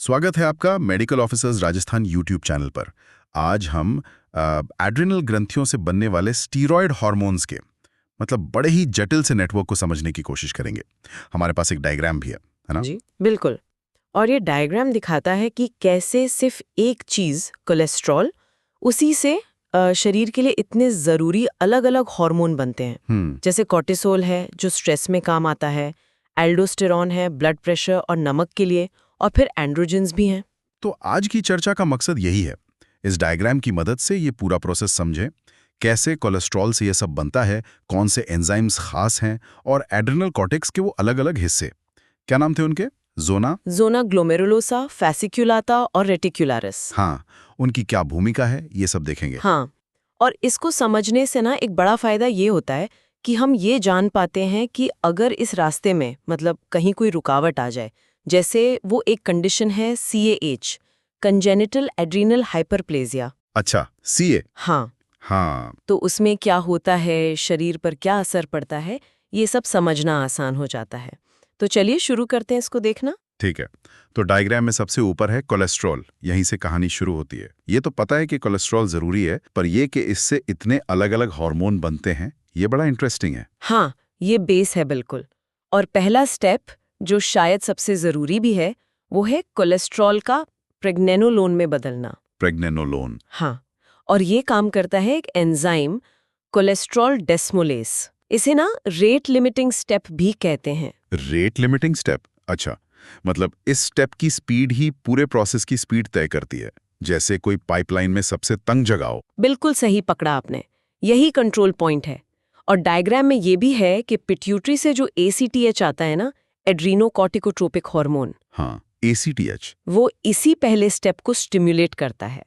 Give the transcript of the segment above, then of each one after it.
स्वागत है आपका medical officers Rajasthan YouTube channel पर। आज हम एड्रिनल ग्रंथियों से बनने वाले स्टीरॉयड हार्मोन्स के मतलब बड़े ही जटिल से नेटवर्क को समझने की कोशिश करेंगे। हमारे पास एक डायग्राम भी है ना? जी बिल्कुल। और ये डायग्राम दिखाता है कि कैसे सिर्फ एक चीज कोलेस्ट्रॉल उसी से शरीर के लिए इतने जरूरी अलग अलग हार्मोन बनते हैं। जैसे कॉर्टिसोल है जो स्ट्रेस में काम आता है, एल्डोस्टेरॉन है ब्लड प्रेशर और नमक के लिए, और फिर एंड्रोजन्स भी हैं। तो आज की चर्चा का मकसद यही है, इस डायग्राम की मदद से ये पूरा प्रोसेस समझें, कैसे कोलेस्ट्रॉल से ये सब बनता है, कौन से एंजाइम्स खास हैं और एड्रिनल कॉर्टेक्स के वो अलग अलग हिस्से, क्या नाम थे उनके? जोना ग्लोमेरुलोसा, फैसिक्युलाटा और रेटिक्युलारिस। हाँ, उनकी क्या भूमिका है ये सब देखेंगे। हाँ, और इसको समझने से ना एक बड़ा फायदा ये होता है कि हम ये जान पाते हैं कि अगर इस रास्ते में मतलब कहीं कोई रुकावट आ जाए, जैसे वो एक कंडीशन है CAH, कंजेनिटल एड्रीनल हाइपरप्लेजिया। अच्छा, CA। हाँ, तो उसमें क्या होता है, शरीर पर क्या असर पड़ता है, ये सब समझना आसान हो जाता है। तो चलिए शुरू करते हैं इसको देखना। ठीक है, तो डायग्राम में सबसे ऊपर है कोलेस्ट्रॉल, यहीं से कहानी शुरू होती है। ये तो पता है कि कोलेस्ट्रॉल जरूरी है, पर ये कि इससे इतने अलग अलग हार्मोन बनते हैं, ये बड़ा इंटरेस्टिंग है। हाँ, ये बेस है बिल्कुल। और पहला स्टेप जो शायद सबसे जरूरी भी है, वो है कोलेस्ट्रॉल का प्रेग्नेनोलोन में बदलना। प्रेग्नेनोलोन। हाँ, और ये काम करता है एक एंजाइम कोलेस्ट्रॉल डेस्मोलेस। इसे ना रेट लिमिटिंग स्टेप भी कहते हैं। Rate limiting step? अच्छा, मतलब इस स्टेप की स्पीड ही पूरे प्रोसेस की स्पीड तय करती है, जैसे कोई पाइपलाइन में सबसे तंग जगह हो। बिल्कुल सही पकड़ा आपने, यही कंट्रोल पॉइंट है। और डायग्राम में ये भी है कि पिट्यूटरी से जो ACTH आता है ना, एड्रीनोकॉर्टिकोट्रोपिक हार्मोन, हाँ, ACTH, वो इसी पहले स्टेप को स्टिम्युलेट करता है,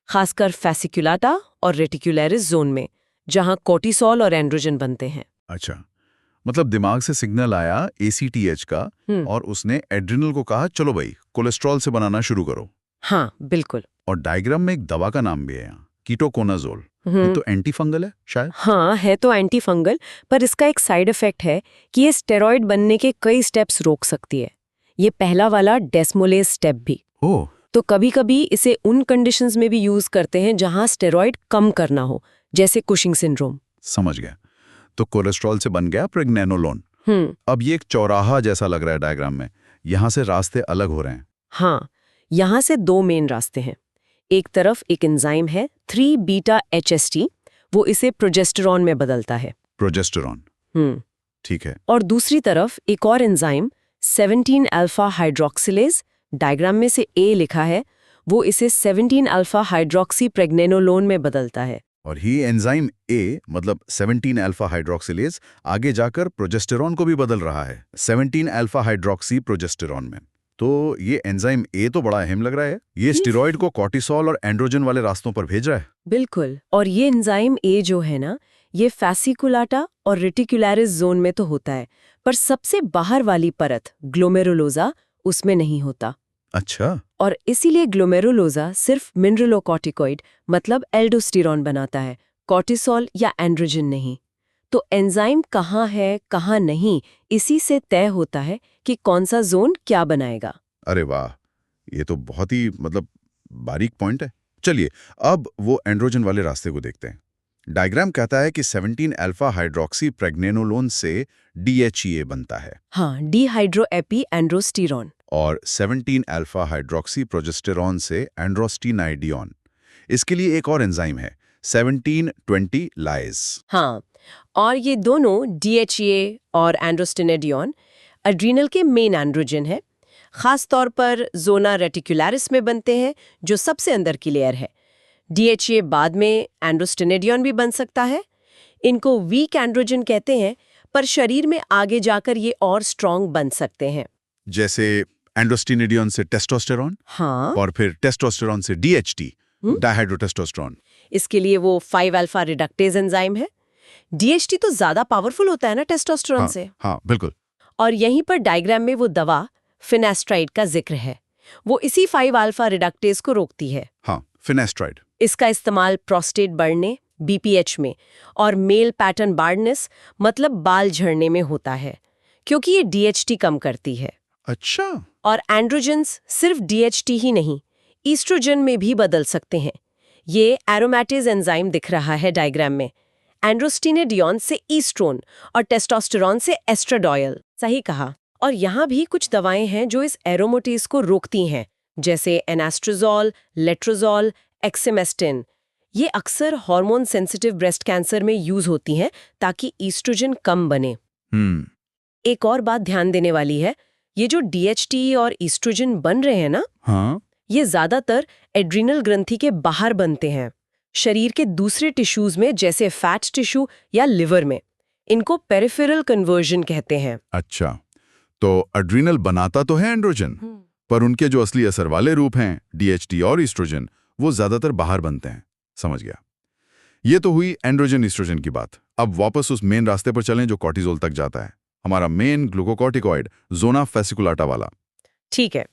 खासकर फैसिक्युलाटा और रेटिक्युलरिस जोन में, जहां कोर्टिसोल और एंड्रोजन बनते हैं। अच्छा, मतलब दिमाग से सिग्नल आया ACTH का और उसने एड्रिनल को कहा चलो भाई कोलेस्ट्रॉल से बनाना शुरू करो। हाँ बिल्कुल। और डायग्राम में एक दवा का नाम भी है यहाँ, कीटोकोनाजोल। ये तो एंटी फंगल है शायद। हाँ, है तो एंटी फंगल, पर इसका एक साइड इफेक्ट है कि ये स्टेरॉइड बनने के कई स्टेप्स रोक सकती है। ये पहला वाला डेस्मोलेस स्टेप भी। ओह, तो कभी-कभी इसे उन कंडीशंस में भी यूज करते हैं जहां स्टेरॉइड कम करना हो, जैसे कुशिंग सिंड्रोम। समझ गया। तो कोलेस्ट्रॉल से बन गया प्रेग्नेनोलोन। अब ये एक चौराहा जैसा लग रहा है डायग्राम में, यहाँ से रास्ते अलग हो रहे हैं। हाँ, यहाँ से दो मेन रास्ते हैं। एक तरफ एक एंजाइम है 3-बीटा-HST, वो इसे प्रोजेस्टेरॉन में बदलता है। प्रोजेस्टेरॉन, ठीक है। और दूसरी तरफ एक और एंजाइम 17-अल्फा हाइड्रोक्सिलेज, डायग्राम में से A लिखा है, वो इसे 17-अल्फा हाइड्रोक्सी प्रेग्नेनोलोन में बदलता है। और ही एंजाइम A मतलब 17-अल्फा हाइड्रोक्सिलेज आगे जाकर प्रोजेस्टेरॉन को भी बदल रहा है 17-अल्फा हाइड्रोक्सी प्रोजेस्टेरॉन में। तो ये एंजाइम A तो बड़ा अहम लग रहा है, ये स्टेरॉइड को कॉर्टिसोल और एंड्रोजन वाले रास्तों पर भेज रहा है। बिल्कुल। और ये एंजाइम A जो है ना, ये फैसिकुलाटा और रेटिक्युलरिस जोन में तो होता है, पर सबसे बाहर वाली परत ग्लोमेरुलोसा उसमें नहीं होता। अच्छा, और इसीलिए ग्लोमेरुलोसा सिर्फ मिनरलोकॉर्टिकॉइड मतलब एल्डोस्टेरॉन बनाता है, कॉर्टिसोल या एंड्रोजन नहीं। तो एंजाइम कहाँ है कहाँ नहीं, इसी से तय होता है कि कौन सा जोन क्या बनाएगा। अरे वाह, ये तो बहुत ही मतलब बारीक पॉइंट है। चलिए अब वो एंड्रोजन वाले रास्ते को देखते हैं। डायग्राम कहता है कि 17-अल्फा हाइड्रोक्सी प्रेग्नेनोलोन से DHEA बनता है। हाँ, डिहाइड्रोएपी एंड्रोस्टेरॉन। और 17-अल्फा हाइड्रोक्सी प्रोजेस्टेरॉन से एंड्रोस्टिनाइडियोन। इसके लिए एक और एंजाइम है 17-20 लाइज। हाँ, और ये दोनों DHEA और एंड्रोस्टिनाइडियोन एड्रीनल के मेन एंड्रोजन है, खास तौर पर जोना रेटिक्युलरिस में बनते हैं, जो सबसे अंदर की लेयर है। DHEA बाद में एंड्रोस्टिनाइडियोन भी बन सकता है। इनको वीक एंड्रोजन कहते हैं, पर शरीर में आगे जाकर ये और स्ट्रॉन्ग बन सकते हैं। जैसे एंड्रोस्टिनाइडियोन से टेस्टोस्टेरॉन, हाँ, और फिर टेस्टोस्टेरॉन से DHT, डाइहाइड्रोटेस्टोस्टेरॉन। इसके लिए वो 5-अल्फा रिडक्टेज एंजाइम है। DHT तो ज्यादा पावरफुल होता है ना टेस्टोस्टेरॉन से। हाँ, बिल्कुल। और यहीं पर डायग्राम में वो दवा फिनेस्ट्राइड का जिक्र है, वो इसी 5-अल्फा रिडक्टेज को रोकती है। हाँ, फिनेस्ट्राइड। इसका इस्तेमाल प्रोस्टेट बढ़ने BPH में और मेल पैटर्न बार्डनेस मतलब बाल झड़ने में होता है, क्योंकि ये DHT कम करती है। अच्छा, और एंड्रोजन्स सिर्फ DHT ही नहीं, ईस्ट्रोजन में भी बदल सकते हैं। ये एरोमेटेज एंजाइम दिख रहा है डायग्राम में। एंड्रोस्टेनेडियोन से ईस्ट्रोन और टेस्टोस्टेरोन से एस्ट्राडॉयल। सही कहा। और यहाँ भी कुछ दवाएं हैं जो इस एरोमेटेज को रोकती हैं, जैसे एनास्ट्रोजोल, लेट्रोजोल, एक्सेमेस्टिन। ये अक्सर हार्मोन सेंसिटिव ब्रेस्ट कैंसर में यूज होती हैं ताकि ईस्ट्रोजन कम बने। एक और बात ध्यान देने वाली है, ये जो DHT और ईस्ट्रोजन बन रहे हैं ना, हाँ, ये ज्यादातर एड्रिनल ग्रंथि के बाहर बनते हैं, शरीर के दूसरे टिश्यूज में जैसे फैट टिश्यू या लिवर में। इनको पेरिफेरल कन्वर्जन कहते हैं। अच्छा, तो एड्रिनल बनाता तो है एंड्रोजन, पर उनके जो असली असर वाले रूप हैं DHT और ईस्ट्रोजन, वो ज्यादातर बाहर बनते हैं। समझ गया। ये तो हुई एंड्रोजन ईस्ट्रोजन की बात। अब वापस उस मेन रास्ते पर चलें जो कॉर्टिसोल तक जाता है, हमारा मेन ग्लूकोकॉर्टिकॉइड ज़ोना फेसिकुलाटा वाला। ठीक है,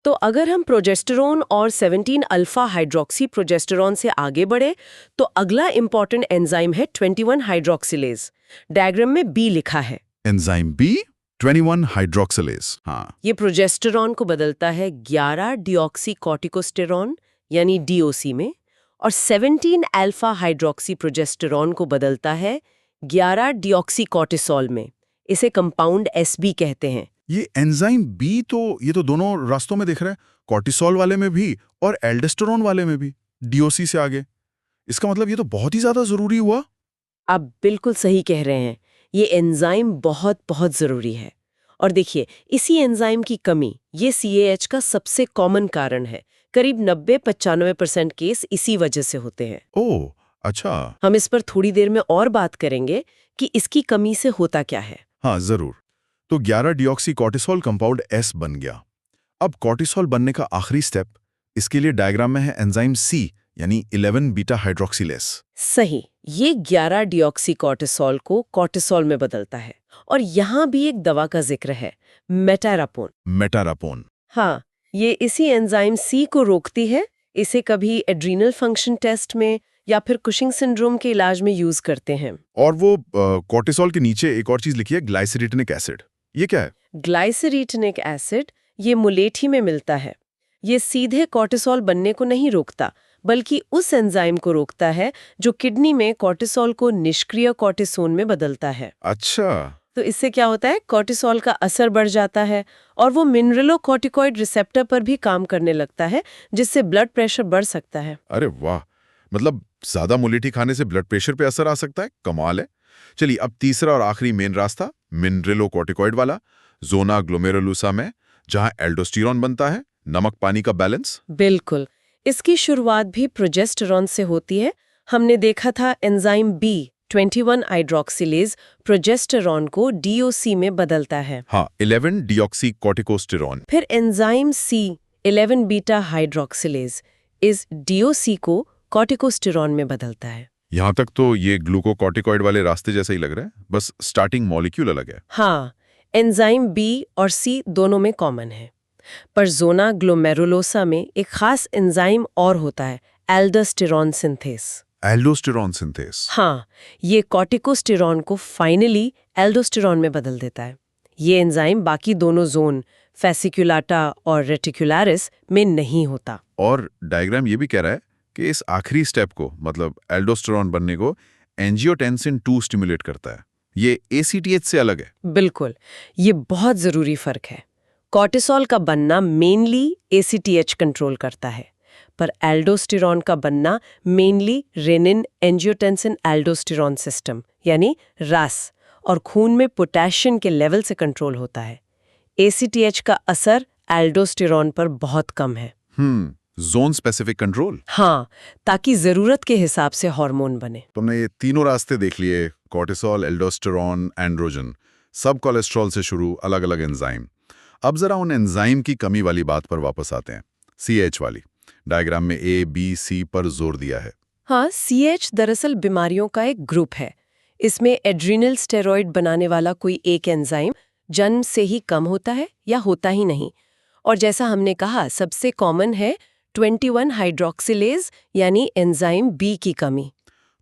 तो अगर हम प्रोजेस्टेरोन और 17 अल्फा हाइड्रोक्सी प्रोजेस्टेरोन से आगे बढ़े तो अगला इंपॉर्टेंट एंजाइम है 21 हाइड्रोक्सिलेज। डायग्राम में B लिखा है। Enzyme B 21 hydroxylase. हाँ, ये प्रोजेस्टेरोन को बदलता है 11 डिऑक्सी कॉर्टिकोस्टेरोन यानी DOC में, और 17 अल्फा हाइड्रोक्सी प्रोजेस्टेरोन को बदलता है 11 डिऑक्सी कॉर्टिसोल में। इसे कंपाउंड SB कहते हैं। ये एंजाइम B तो ये तो दोनों रास्तों में दिख रहा है, कॉर्टिसोल वाले में भी और एल्डोस्टेरोन वाले में भी, DOC से आगे। इसका मतलब ये तो बहुत ही ज्यादा जरूरी हुआ। आप बिल्कुल सही कह रहे हैं, ये एंजाइम बहुत बहुत ज़रूरी है। और देखिए, इसी एंजाइम की कमी ये CAH का सबसे कॉमन कारण है। करीब 90-95% केस इसी वजह से होते हैं। ओह, अच्छा। हम इस पर थोड़ी देर में और बात करेंगे कि इसकी कमी से होता क्या है। हाँ, जरूर। तो 11 डिऑक्सी कॉर्टिसोल कंपाउंड S बन गया। अब कॉर्टिसोल बनने का आखिरी स्टेप, इसके लिए डायग्राम में है एंजाइम C यानी 11 बीटा हाइड्रोक्सिलेज। सही, ये 11 डिऑक्सी कॉर्टिसोल को कॉर्टिसोल में बदलता है। और यहाँ भी एक दवा का जिक्र है, मेटारापोन। मेटारापोन। हाँ, ये इसी एंजाइम C को रोकती है। इसे कभी एड्रीनल फंक्शन टेस्ट में या फिर कुशिंग सिंड्रोम के इलाज में यूज करते हैं। और वो कॉर्टिसोल के नीचे एक और चीज लिखी है, ग्लाइसरीटनिक एसिड। ये क्या है? ग्लाइसरीटनिक एसिड ये मुलेठी में मिलता है। ये सीधे कॉर्टिसोल बनने को नहीं रोकता, बल्कि उस एंजाइम को रोकता है जो किडनी में कॉर्टिसोल को निष्क्रिय कॉर्टिसोन में बदलता है। अच्छा। तो इससे क्या होता है, कॉर्टिसोल का असर बढ़ जाता है और वो मिनरलोकॉर्टिकॉइड रिसेप्टर पर भी काम करने लगता है, जिससे ब्लड प्रेशर बढ़ सकता है। अरे वाह, मतलब ज्यादा मुलेठी खाने से ब्लड प्रेशर पे असर आ सकता है। कमाल है। चलिए, अब तीसरा और आखिरी मेन रास्ता मिनरलोकॉर्टिकॉइड वाला, ज़ोना ग्लोमेरुलोसा में, जहां एल्डोस्टेरोन बनता है, नमक पानी का बैलेंस। बिल्कुल, इसकी शुरुआत भी प्रोजेस्टेरोन से होती है। हमने देखा था एंजाइम B 21 हाइड्रोक्सिलेज प्रोजेस्टेरोन को DOC में बदलता है। हाँ, 11 डिऑक्सी कॉर्टिकोस्टेरोन। फिर एंजाइम C 11 बीटा हाइड्रोक्सिलेज इस DOC को कॉर्टिकोस्टेरोन में बदलता है। यहां तक तो ये ग्लूकोकॉर्टिकॉइड वाले रास्ते जैसा ही लग रहा है, बस स्टार्टिंग मॉलिक्यूल अलग है। हाँ, एंजाइम B और C दोनों में कॉमन है, पर ज़ोना ग्लोमेरुलोसा में एक खास एंजाइम और होता है, एल्डोस्टेरोन सिंथेस। Aldosterone synthase. हाँ, ये कॉर्टिकोस्टेरोन को फाइनली एल्डोस्टेरोन में बदल देता है। ये एंजाइम बाकी दोनों जोन फेसिकुलाटा और रेटिकुलरिस में नहीं होता। और डायग्राम ये भी कह रहा है कि इस आखिरी स्टेप को, मतलब एल्डोस्टेरोन बनने को, एंजियोटेंसिन 2 स्टिमुलेट करता है। ये ACTH से अलग है। बिल्कुल, ये बहुत ज़रूरी फ़र्क है। कॉर्टिसोल का बनना मेनली ACTH कंट्रोल करता है, पर एल्डोस्टेरोन का बनना mainly renin angiotensin aldosterone system यानी RAS और खून में पोटेशियम के लेवल से कंट्रोल होता है। ACTH का असर एल्डोस्टेरोन पर बहुत कम है। Zone specific control. हाँ, ताकि जरूरत के हिसाब से हार्मोन बने। तुमने ये तीनों रास्ते देख लिए, कॉर्टिसोल, एल्डोस्टेरोन, एंड्रोजन, सब कोलेस्ट्रॉल से शुरू, अलग अलग एंजाइम। अब जरा उन एंजाइम की कमी वाली बात पर वापस आते हैं, CH वाली। डायग्राम में A, B, C पर जोर दिया है। हाँ, CH दरअसल बीमारियों का एक ग्रुप है। इसमें एड्रिनल स्टेरॉइड बनाने वाला कोई एक एंजाइम जन्म से ही कम होता है या होता ही नहीं। और जैसा हमने कहा, सबसे कॉमन है 21 हाइड्रोक्सिलेज यानी एंजाइम B की कमी।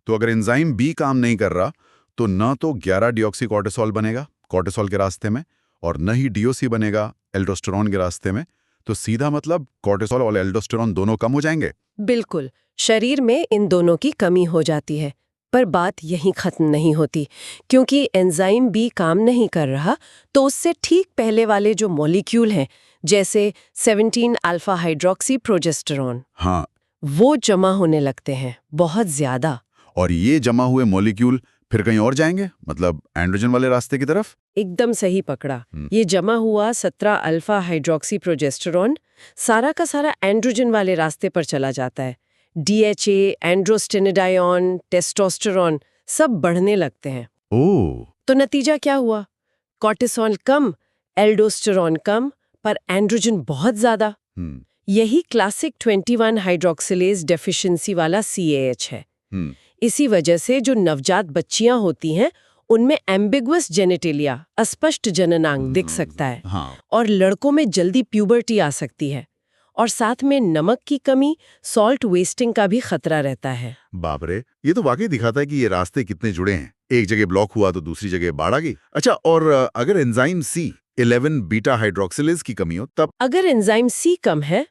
तो अगर एंजाइम B काम नहीं कर रहा, तो ना तो 11 डिऑक्सी कॉर्टिसोल बनेगा कॉर्टिसोल के रास्ते में, और न ही डीओसी बनेगा एल्डोस्टेरॉन के रास्ते में, तो सीधा मतलब कॉर्टिसोल और एल्डोस्टेरॉन दोनों कम हो जाएंगे। बिल्कुल, शरीर में इन दोनों की कमी हो जाती है। पर बात यहीं खत्म नहीं होती, क्योंकि एंजाइम भी काम नहीं कर रहा तो उससे ठीक पहले वाले जो मॉलिक्यूल हैं, जैसे 17 अल्फा हाइड्रोक्सी प्रोजेस्टेरॉन, हाँ, वो जमा होने लगते हैं बहुत ज्यादा। और ये जमा हुए मॉलिक्यूल फिर कहीं और जाएंगे, मतलब एंड्रोजन वाले रास्ते की तरफ। एकदम सही पकड़ा। ये जमा हुआ 17 अल्फा हाइड्रोक्सी प्रोजेस्टेरॉन सारा का सारा एंड्रोजन वाले रास्ते पर चला जाता है। डीएचए, एंड्रोस्टेनिडायन, टेस्टोस्टेरॉन सब बढ़ने लगते हैं। ओह, तो नतीजा क्या हुआ? कॉर्टिसोल कम, एल्डोस्टेरॉन कम, पर एंड्रोजन बहुत ज्यादा। यही क्लासिक 21 हाइड्रोक्सिलेज डेफिशिएंसी वाला CAH है। इसी वजह से जो नवजात बच्चियां होती हैं उनमें एम्बिगुअस जेनिटेलिया, अस्पष्ट जननांग दिख सकता है। हाँ। और लड़कों में जल्दी प्यूबर्टी आ सकती है। और साथ में नमक की कमी, सॉल्ट वेस्टिंग का भी खतरा रहता है। बाप रे, ये तो वाकई दिखाता है कि ये रास्ते कितने जुड़े हैं। एक जगह ब्लॉक हुआ तो दूसरी जगह बाढ़ आ गई। अच्छा, और अगर एंजाइम C11 बीटा हाइड्रोक्सिलेज की कमी हो तब? अगर एंजाइम C कम है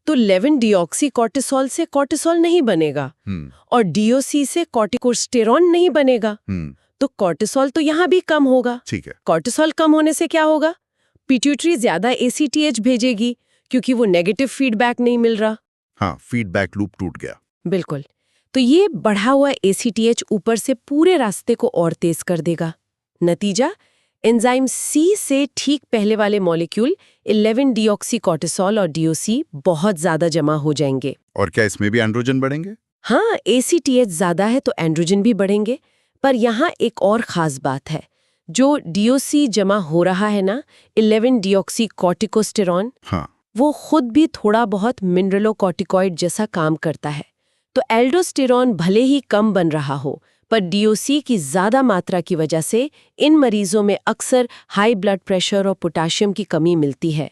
तो 11 डिऑक्सी कॉर्टिसोल से कॉर्टिसोल नहीं बनेगा और DOC से कॉर्टिकोस्टेरॉन नहीं बनेगा। तो कॉर्टिसोल तो यहाँ भी कम होगा। ठीक है। कॉर्टिसोल कम होने से क्या होगा? पिट्यूटरी ज्यादा ACTH भेजेगी क्योंकि वो नेगेटिव फीडबैक नहीं मिल रहा। हाँ, फीडबैक लूप टूट गया। बिल्कुल। तो ये बढ़ा हुआ ACTH ऊपर से पूरे रास्ते को और तेज कर देगा। नतीजा, एंजाइम C से ठीक पहले वाले मॉलिक्यूल 11 डिऑक्सी कॉर्टिसोल और DOC बहुत ज्यादा जमा हो जाएंगे। और क्या इसमें भी एंड्रोजन बढ़ेंगे? हाँ, ACTH ज्यादा है तो एंड्रोजन भी बढ़ेंगे। पर यहाँ एक और खास बात है। जो DOC जमा हो रहा है ना, 11 डिऑक्सी कॉर्टिकोस्टेरॉन, हाँ, वो खुद भी थोड़ा बहुत मिनरलोकॉर्टिकॉइड जैसा काम करता है। तो एल्डोस्टेरॉन भले ही कम बन रहा हो, पर DOC की ज्यादा मात्रा की वजह से इन मरीजों में अक्सर हाई ब्लड प्रेशर और पोटेशियम की कमी मिलती है।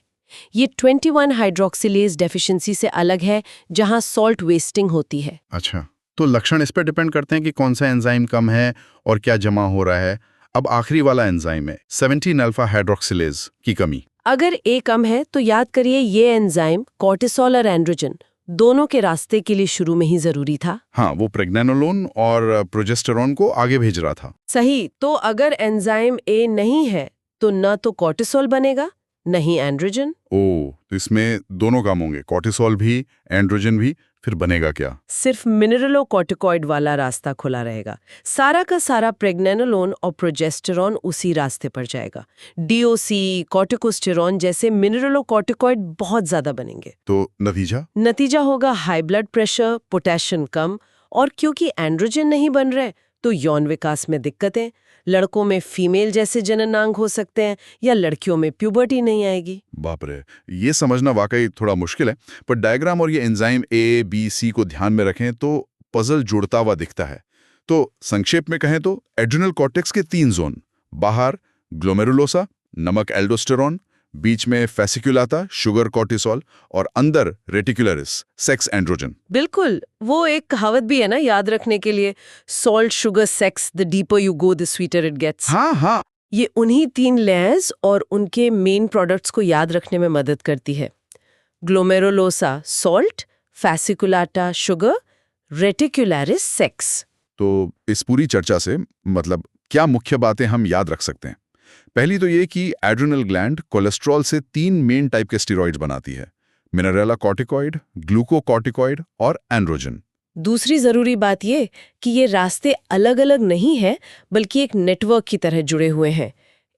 ये 21 हाइड्रोक्सिलेज डेफिशिएंसी से अलग है, जहां सॉल्ट वेस्टिंग होती है। अच्छा, तो लक्षण इस पर डिपेंड करते हैं कि कौन सा एंजाइम कम है और क्या जमा हो रहा है। अब आखिरी वाला एंजाइम है 17 अल्फा हाइड्रोक्सिलेज की कमी। अगर A कम है तो याद करिए ये एंजाइम कॉर्टिसोल और एंड्रोजन दोनों के रास्ते के लिए शुरू में ही जरूरी था। हाँ, वो प्रेग्नेनोलोन और प्रोजेस्टेरॉन को आगे भेज रहा था। सही। तो अगर एंजाइम A नहीं है तो न तो कॉर्टिसोल बनेगा, नहीं एंड्रोजन। ओह, तो इसमें दोनों काम होंगे, कॉर्टिसोल भी, एंड्रोजन भी। फिर बनेगा क्या? सिर्फ मिनरलोकॉर्टिकॉइड वाला रास्ता खुला रहेगा। सारा का सारा प्रेग्नेनोलोन और प्रोजेस्टेरॉन उसी रास्ते पर जाएगा। DOC, कॉर्टिकोस्टेरॉन जैसे मिनरलोकॉर्टिकॉइड बहुत ज्यादा बनेंगे। तो नतीजा होगा हाई ब्लड प्रेशर, पोटेशियम कम, और क्योंकि एंड्रोजन नहीं बन रहे तो यौन विकास में दिक्कतें। लड़कों में फीमेल जैसे जननांग हो सकते हैं या लड़कियों में प्यूबर्टी नहीं आएगी। बाप रे, ये समझना वाकई थोड़ा मुश्किल है। पर डायग्राम और ये एंजाइम A, B, C को ध्यान में रखें तो पजल जुड़ता हुआ दिखता है। तो संक्षेप में कहें तो एड्रिनल कॉर्टेक्स के 3 जोन, बाहर ग्लोमेरुलोसा, नमक एल्डोस्टेरॉन, बीच में फेसिकुलाता, शुगर कॉर्टिसोल, और अंदर रेटिकुलरिस, सेक्स एंड्रोजन। बिल्कुल, वो एक कहावत भी है ना याद रखने के लिए, salt sugar sex, the deeper you go the sweeter it gets. हाँ, ये उन्हीं 3 लेयर्स और उनके मेन प्रोडक्ट्स को याद रखने में मदद करती है। Glomerulosa salt, fasciculata sugar, reticularis sex. तो इस पूरी चर्चा से मतलब क्या मुख्य बातें हम याद रख सकते हैं? पहली तो ये कि एड्रिनल ग्लैंड कोलेस्ट्रॉल से 3 मेन टाइप के स्टेरॉइड्स बनाती है, मिनरेलाकॉर्टिकॉइड, ग्लूकोकॉर्टिकॉइड और एंड्रोजन। दूसरी जरूरी बात ये कि ये रास्ते अलग अलग नहीं हैं, बल्कि एक नेटवर्क की तरह जुड़े हुए हैं।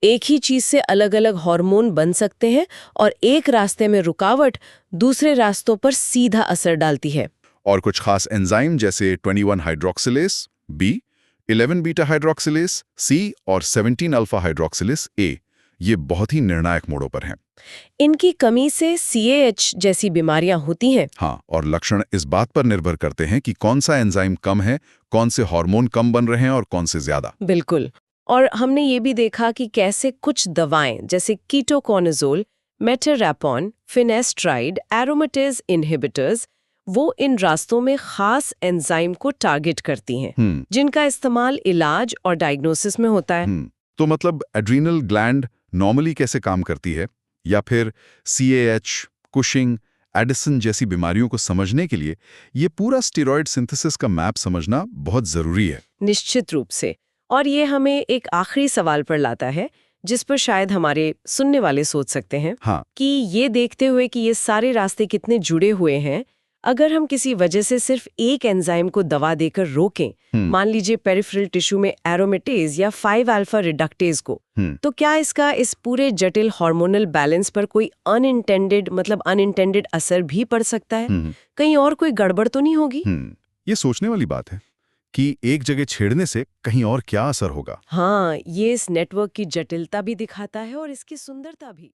एक ही चीज से अलग अलग हार्मोन बन सकते हैं और एक रास्ते में रुकावट दूसरे रास्तों पर सीधा असर डालती है। और कुछ खास एंजाइम जैसे 21 hydroxylase B, 11 beta hydroxylase C और 17 अल्फा हाइड्रोक्सिलेज A, ये बहुत ही निर्णायक मोड़ों पर हैं। इनकी कमी से CAH जैसी बीमारियां होती हैं। हाँ, और लक्षण इस बात पर निर्भर करते हैं कि कौन सा एंजाइम कम है, कौन से हार्मोन कम बन रहे हैं और कौन से ज्यादा। बिल्कुल। और हमने ये भी देखा कि कैसे कुछ दवाएं जैसे कीटोकॉनाजोल, मेटरैपॉन, फिनेस्ट्राइड, एरोमेटेज इनहिबिटर्स वो इन रास्तों में खास एंजाइम को टारगेट करती हैं, जिनका इस्तेमाल इलाज और डायग्नोसिस में होता है। तो मतलब एड्रिनल ग्लैंड नॉर्मली कैसे काम करती है, या फिर CAH, कुशिंग, एडिसन जैसी बीमारियों को समझने के लिए ये पूरा स्टेरॉयड सिंथेसिस का मैप समझना बहुत जरूरी है। निश्चित रूप से। और ये हमें एक आखिरी सवाल पर लाता है, जिस पर शायद हमारे सुनने वाले सोच सकते हैं हाँ, कि ये देखते हुए कि ये सारे रास्ते कितने जुड़े हुए हैं, अगर हम किसी वजह से सिर्फ एक एंजाइम को दवा देकर रोकें, मान लीजिए पेरिफेरल टिश्यू में एरोमेटेज या 5 अल्फा रिडक्टेज को, तो क्या इसका इस पूरे जटिल हार्मोनल बैलेंस पर कोई अनइंटेंडेड असर भी पड़ सकता है? कहीं और कोई गड़बड़ तो नहीं होगी? ये सोचने वाली बात है कि एक जगह छेड़ने से कहीं और क्या असर होगा। हाँ, ये इस नेटवर्क की जटिलता भी दिखाता है और इसकी सुंदरता भी।